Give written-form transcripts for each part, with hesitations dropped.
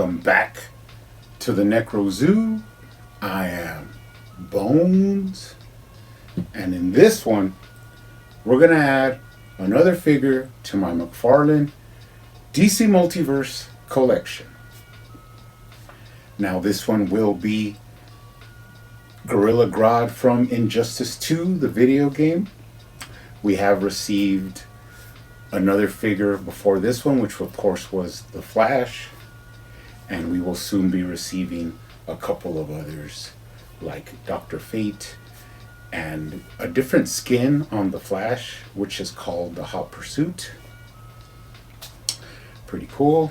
Welcome back to the Necro Zoo. I am Bones, and in this one, we're going to add another figure to my McFarlane DC Multiverse collection. Now this one will be Gorilla Grodd from Injustice 2, the video game. We have received another figure before this one, which of course was the Flash, and we will soon be receiving a couple of others like Dr. Fate and a different skin on the Flash, which is called the Hot Pursuit. Pretty cool.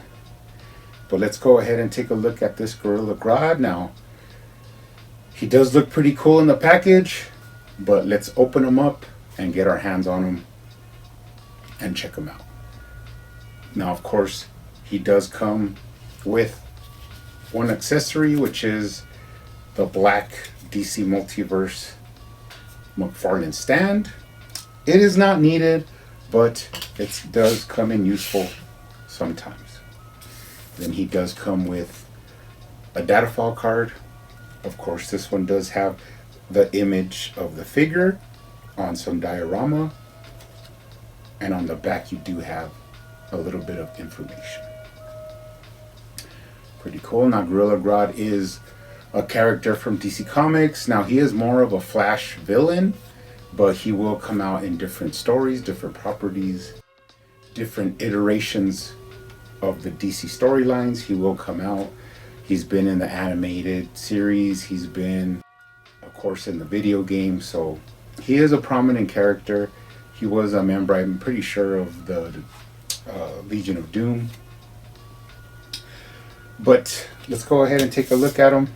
But let's go ahead and take a look at this Gorilla Grodd. Now, he does look pretty cool in the package, but let's open him up and get our hands on him and check him out. Now, of course, he does come with one accessory, which is the black DC Multiverse McFarlane stand. It is not needed, but it does come in useful sometimes. Then he does come with a data file card. Of course, this one does have the image of the figure on some diorama. And on the back, you do have a little bit of information. Pretty cool. Now, Gorilla Grodd is a character from DC Comics. Now, he is more of a Flash villain, but he will come out in different stories, different properties, different iterations of the DC storylines. He will come out. He's been in the animated series. He's been, of course, in the video game. So he is a prominent character. He was a member, I'm pretty sure, of the Legion of Doom. But let's go ahead and take a look at him.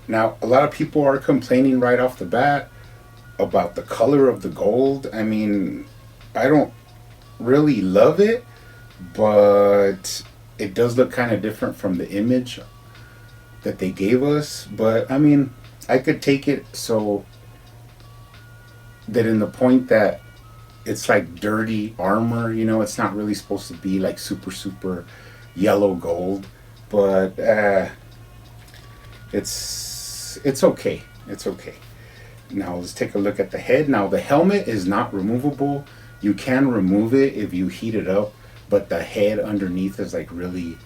Now, a lot of people are complaining right off the bat about the color of the gold. I mean, I don't really love it, but it does look kind of different from the image that they gave us. But I mean, I could take it so that in the point that it's like dirty armor, you know, it's not really supposed to be like super yellow gold, but it's okay. It's okay. Now let's take a look at the head. Now the helmet is not removable. You can remove it if you heat it up, but the head underneath is like really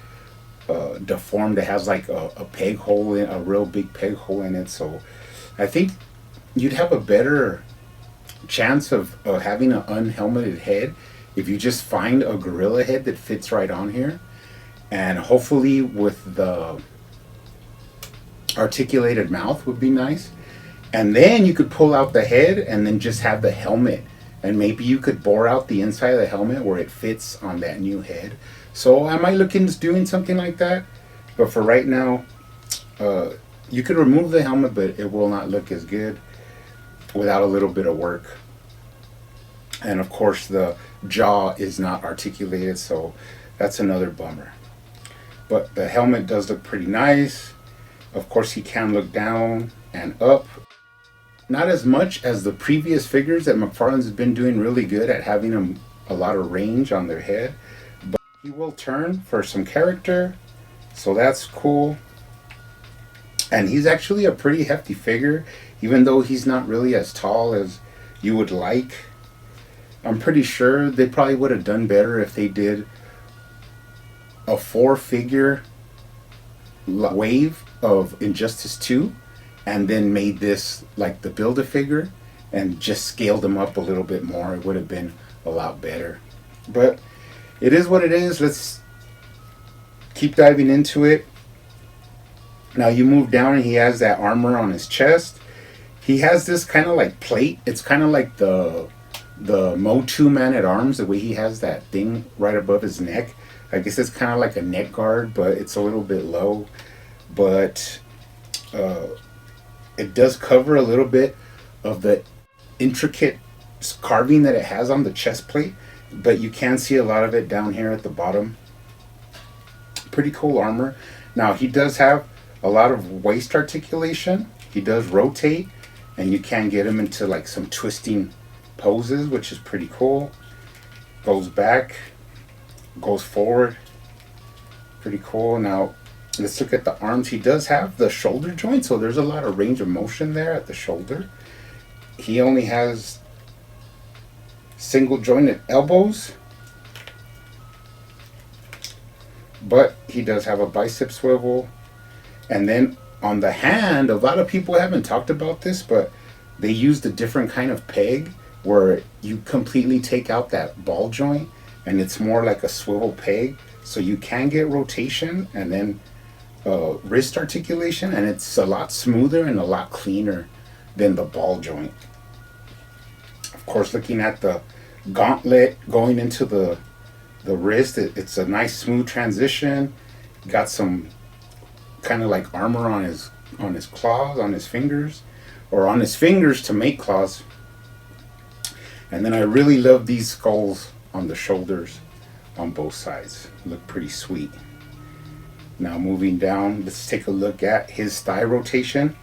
deformed. It has like a peg hole in a real big peg hole in it. So I think you'd have a better chance of having an unhelmeted head if you just find a gorilla head that fits right on here, and hopefully with the articulated mouth would be nice. And then you could pull out the head and then just have the helmet, and maybe you could bore out the inside of the helmet where it fits on that new head. So I might look into doing something like that, but for right now, you could remove the helmet, but it will not look as good without a little bit of work. And of course, the jaw is not articulated, so that's another bummer. But the helmet does look pretty nice. Of course, he can look down and up. Not as much as the previous figures that McFarlane's has been doing really good at having a lot of range on their head. But he will turn for some character, so that's cool. And he's actually a pretty hefty figure, even though he's not really as tall as you would like. I'm pretty sure they probably would have done better if they did a 4-figure wave of Injustice 2 and then made this like the Build-A-Figure and just scaled them up a little bit more. It would have been a lot better. But it is what it is. Let's keep diving into it. Now you move down and he has that armor on his chest. He has this kind of like plate. It's kind of like the Motu Man-at-Arms, the way he has that thing right above his neck. I guess it's kind of like a neck guard, but it's a little bit low. But it does cover a little bit of the intricate carving that it has on the chest plate, but you can see a lot of it down here at the bottom. Pretty cool armor. Now he does have a lot of waist articulation. He does rotate, and you can get him into like some twisting poses, which is pretty cool. Goes back. goes forward. Pretty cool. Now, let's look at the arms. He does have the shoulder joint, so there's a lot of range of motion there at the shoulder. He only has single jointed elbows, but he does have a bicep swivel. And then on the hand, a lot of people haven't talked about this, but they used a different kind of peg where you completely take out that ball joint and it's more like a swivel peg, so you can get rotation and then wrist articulation, and it's a lot smoother and a lot cleaner than the ball joint. Of course, looking at the gauntlet going into the wrist, it's a nice smooth transition. Got some kind of like armor on his claws, on his fingers, or on his fingers to make claws. And then I really love these skulls on the shoulders on both sides. Look pretty sweet. Now moving down, let's take a look at his thigh rotation.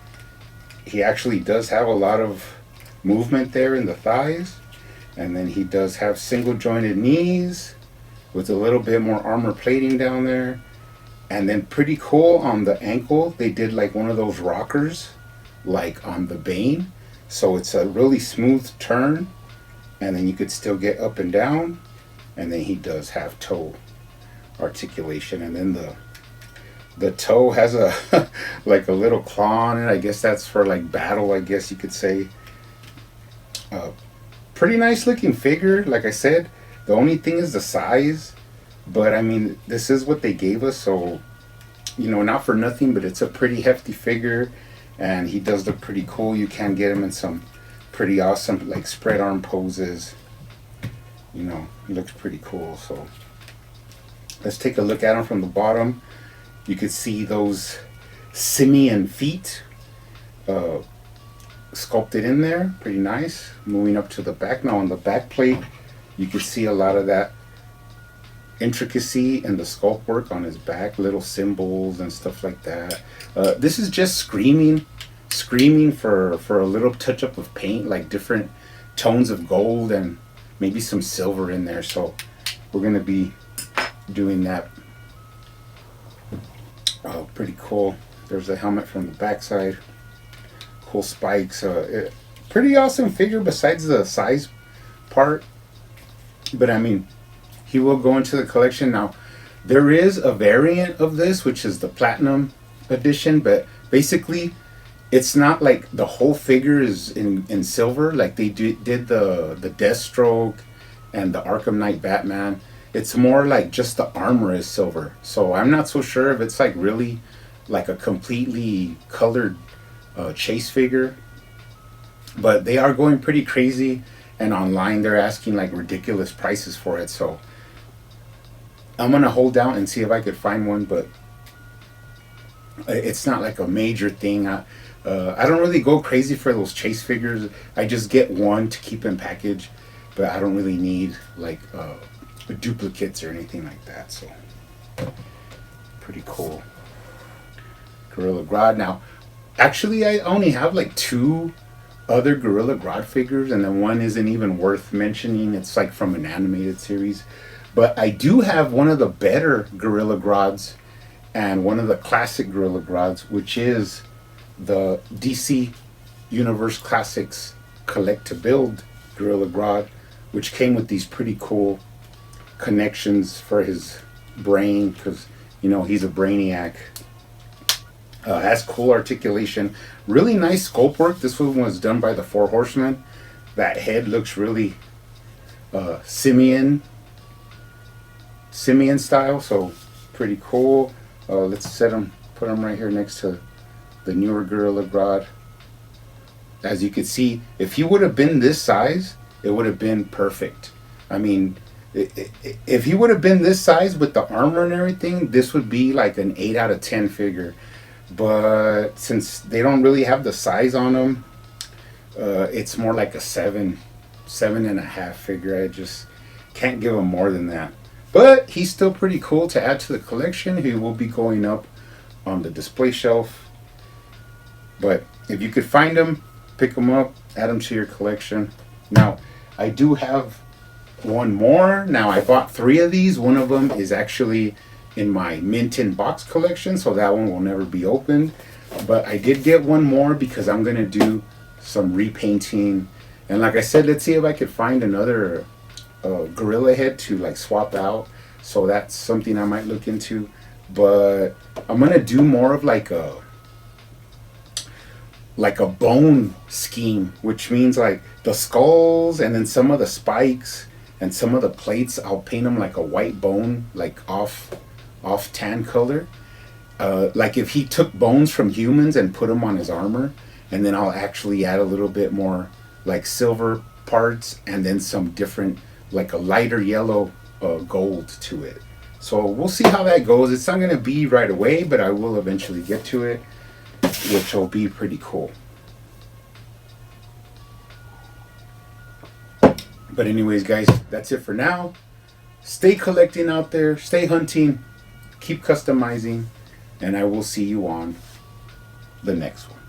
He actually does have a lot of movement there in the thighs. And then he does have single jointed knees with a little bit more armor plating down there. And then pretty cool on the ankle, they did like one of those rockers like on the Bane. So it's a really smooth turn, and then you could still get up and down. And then he does have toe articulation, and then the toe has a like a little claw on it. I guess that's for like battle, I guess you could say. Pretty nice looking figure. Like I said, the only thing is the size, but I mean, this is what they gave us, so you know, not for nothing, but it's a pretty hefty figure, and he does look pretty cool. You can get him in some pretty awesome like spread arm poses. You know, he looks pretty cool. So let's take a look at him from the bottom. You could see those simian feet sculpted in there, pretty nice. Moving up to the back now, on the back plate, you can see a lot of that intricacy in the sculpt work on his back, little symbols and stuff like that. This is just screaming for a little touch up of paint, like different tones of gold and maybe some silver in there. So we're gonna be doing that. Oh, pretty cool. There's a helmet from the backside. Cool spikes. Pretty awesome figure besides the size part. But I mean, he will go into the collection. Now, there is a variant of this, which is the Platinum edition, but basically, it's not like the whole figure is in silver, like they did the Deathstroke and the Arkham Knight Batman. It's more like just the armor is silver. So I'm not so sure if it's like really like a completely colored chase figure. But they are going pretty crazy, and online they're asking like ridiculous prices for it. So I'm gonna hold out and see if I could find one, but it's not like a major thing. I don't really go crazy for those chase figures. I just get one to keep in package, but I don't really need like duplicates or anything like that. So pretty cool. Gorilla Grodd. Now, actually, I only have like 2 other Gorilla Grodd figures, and then one isn't even worth mentioning. It's like from an animated series. But I do have one of the better Gorilla Grodds and one of the classic Gorilla Grodds, which is the DC Universe Classics Collect to Build Gorilla Grodd, which came with these pretty cool connections for his brain, because you know he's a brainiac. Has cool articulation, really nice sculpt work. This one was done by the Four Horsemen. That head looks really simian style, so pretty cool. Let's put him right here next to the newer Gorilla Grodd. As you can see, if he would have been this size, it would have been perfect. I mean, if he would have been this size with the armor and everything, this would be like an 8 out of 10 figure. But since they don't really have the size on them, it's more like a 7.5 figure. I just can't give him more than that. But he's still pretty cool to add to the collection. He will be going up on the display shelf. But if you could find him, pick him up, add him to your collection. Now, I do have one more. Now I bought 3 of these. One of them is actually in my mint in box collection, so that one will never be opened. But I did get one more because I'm gonna do some repainting. And like I said, let's see if I could find another gorilla head to like swap out. So that's something I might look into. But I'm gonna do more of like a bone scheme, which means like the skulls and then some of the spikes and some of the plates, I'll paint them like a white bone, like off tan color. Like if he took bones from humans and put them on his armor, and then I'll actually add a little bit more like silver parts and then some different, like a lighter yellow gold to it. So we'll see how that goes. It's not going to be right away, but I will eventually get to it, which will be pretty cool. But anyways, guys, that's it for now. Stay collecting out there, stay hunting, keep customizing, and I will see you on the next one.